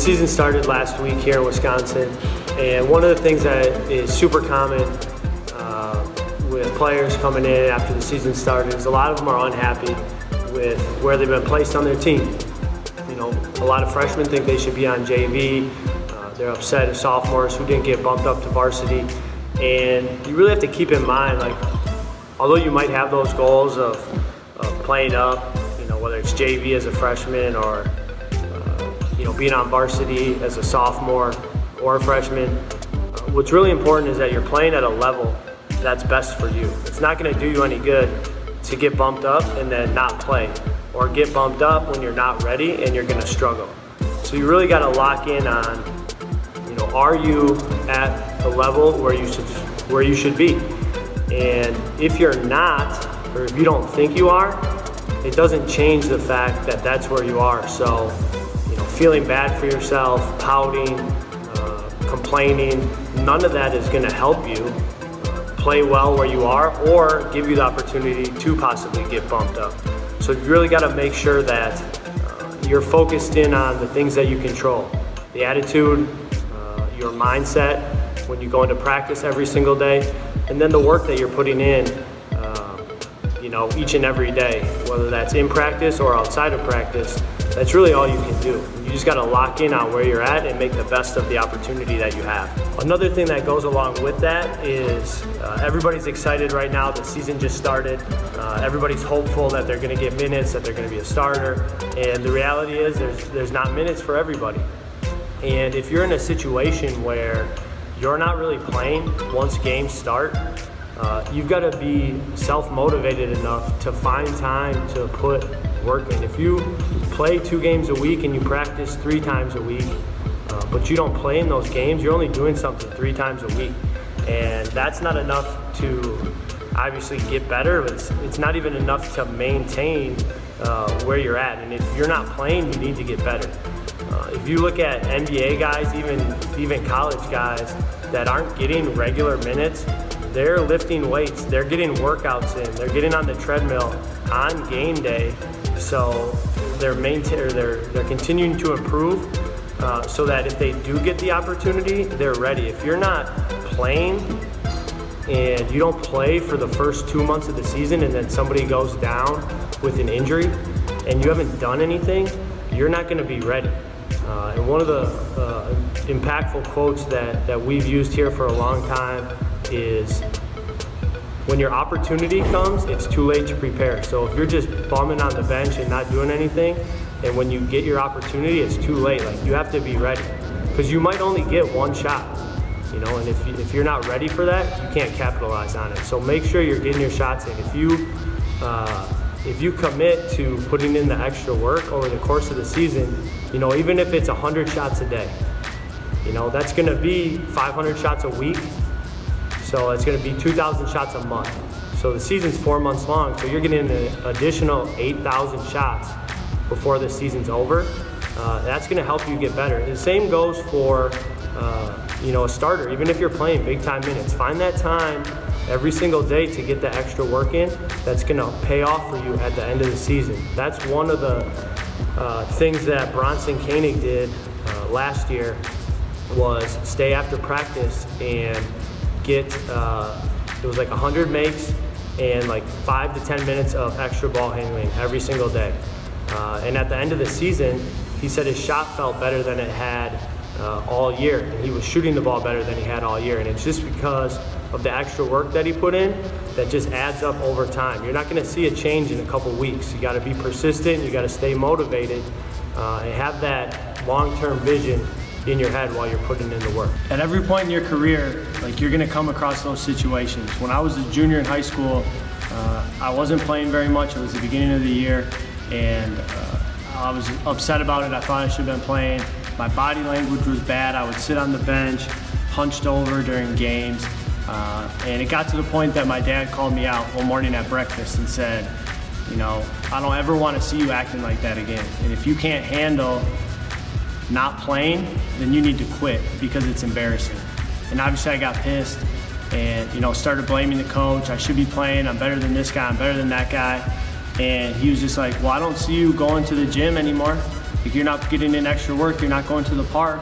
season started last week here in Wisconsin, and one of the things that is super common with players coming in after the season started is a lot of them are unhappy with where they've been placed on their team. You know, a lot of freshmen think they should be on JV. They're upset at sophomores who didn't get bumped up to varsity, and you really have to keep in mind, like, although you might have those goals of playing up, you know, whether it's JV as a freshman or you know, being on varsity as a sophomore or a freshman, what's really important is that you're playing at a level that's best for you. It's not going to do you any good to get bumped up and then not play, or get bumped up when you're not ready and you're going to struggle. So you really got to lock in on, you know, are you at a level where you should be? And if you're not, or if you don't think you are, it doesn't change the fact that that's where you are. So, you know, feeling bad for yourself, pouting, complaining, none of that is going to help you play well where you are or give you the opportunity to possibly get bumped up. So you really got to make sure that you're focused in on the things that you control. The attitude, your mindset when you go into practice every single day, and then the work that you're putting in, you know, each and every day, whether that's in practice or outside of practice. That's really all you can do. You just got to lock in on where you're at and make the best of the opportunity that you have. Another thing that goes along with that is everybody's excited right now. The season just started. Everybody's hopeful that they're going to get minutes, that they're going to be a starter. And the reality is there's not minutes for everybody. And if you're in a situation where you're not really playing once games start, you've got to be self-motivated enough to find time to put work in. If you play 2 games a week and you practice 3 times a week, but you don't play in those games, you're only doing something 3 times a week. And that's not enough to obviously get better. It's not even enough to maintain where you're at. And if you're not playing, you need to get better. If you look at NBA guys, even college guys that aren't getting regular minutes, they're lifting weights, they're getting workouts in, they're getting on the treadmill on game day. So they're continuing to improve so that if they do get the opportunity, they're ready. If you're not playing and you don't play for the first 2 months of the season and then somebody goes down with an injury and you haven't done anything, you're not going to be ready. And one of the impactful quotes that we've used here for a long time is, when your opportunity comes, it's too late to prepare. So if you're just bumming on the bench and not doing anything, and when you get your opportunity, it's too late. Like, you have to be ready, because you might only get 1 shot, you know, and if you're not ready for that, you can't capitalize on it. So make sure you're getting your shots in. If you commit to putting in the extra work over the course of the season, you know, even if it's 100 shots a day, you know, that's going to be 500 shots a week. So it's going to be 2,000 shots a month. So the season's 4 months long, so you're getting an additional 8,000 shots before the season's over. That's going to help you get better. The same goes for you know, a starter. Even if you're playing big time minutes, find that time every single day to get the extra work in. That's going to pay off for you at the end of the season. That's one of the things that Bronson Koenig did last year, was stay after practice and get, it was like 100 makes and like 5 to 10 minutes of extra ball handling every single day. And at the end of the season, he said his shot felt better than it had all year. And he was shooting the ball better than he had all year. And it's just because of the extra work that he put in that just adds up over time. You're not going to see a change in a couple weeks. You got to be persistent. You got to stay motivated and have that long-term vision in your head while you're putting in the work. At every point in your career, like, you're gonna come across those situations. When I was a junior in high school, I wasn't playing very much. It was the beginning of the year, and I was upset about it. I thought I should have been playing. My body language was bad. I would sit on the bench, hunched over during games, and it got to the point that my dad called me out one morning at breakfast and said, you know, I don't ever want to see you acting like that again. And if you can't handle not playing, then you need to quit, because it's embarrassing. And obviously I got pissed and, you know, started blaming the coach. I should be playing. I'm better than this guy. I'm better than that guy. And he was just like, well, I don't see you going to the gym anymore. If you're not getting in extra work, you're not going to the park.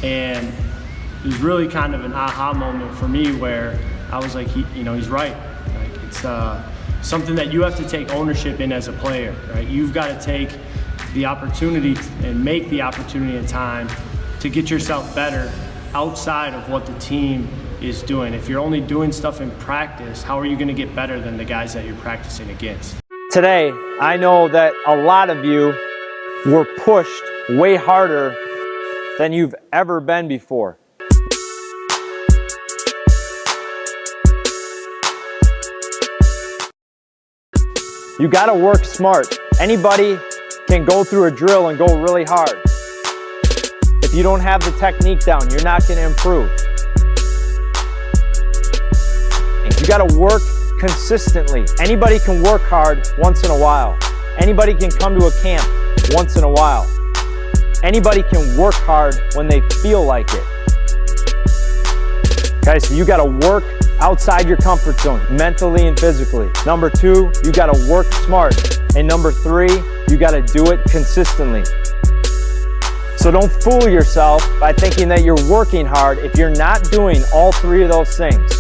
And it was really kind of an aha moment for me where I was like, he's right. Like, it's something that you have to take ownership in as a player, right? You've got to take the opportunity and make the opportunity and time to get yourself better outside of what the team is doing. If you're only doing stuff in practice, how are you going to get better than the guys that you're practicing against? Today, I know that a lot of you were pushed way harder than you've ever been before. You gotta work smart. Anybody can go through a drill and go really hard. If you don't have the technique down, you're not gonna improve. You gotta work consistently. Anybody can work hard once in a while. Anybody can come to a camp once in a while. Anybody can work hard when they feel like it. Okay, so you gotta work outside your comfort zone, mentally and physically. Number 2, you gotta work smart. And number 3, you gotta do it consistently. So don't fool yourself by thinking that you're working hard if you're not doing all 3 of those things.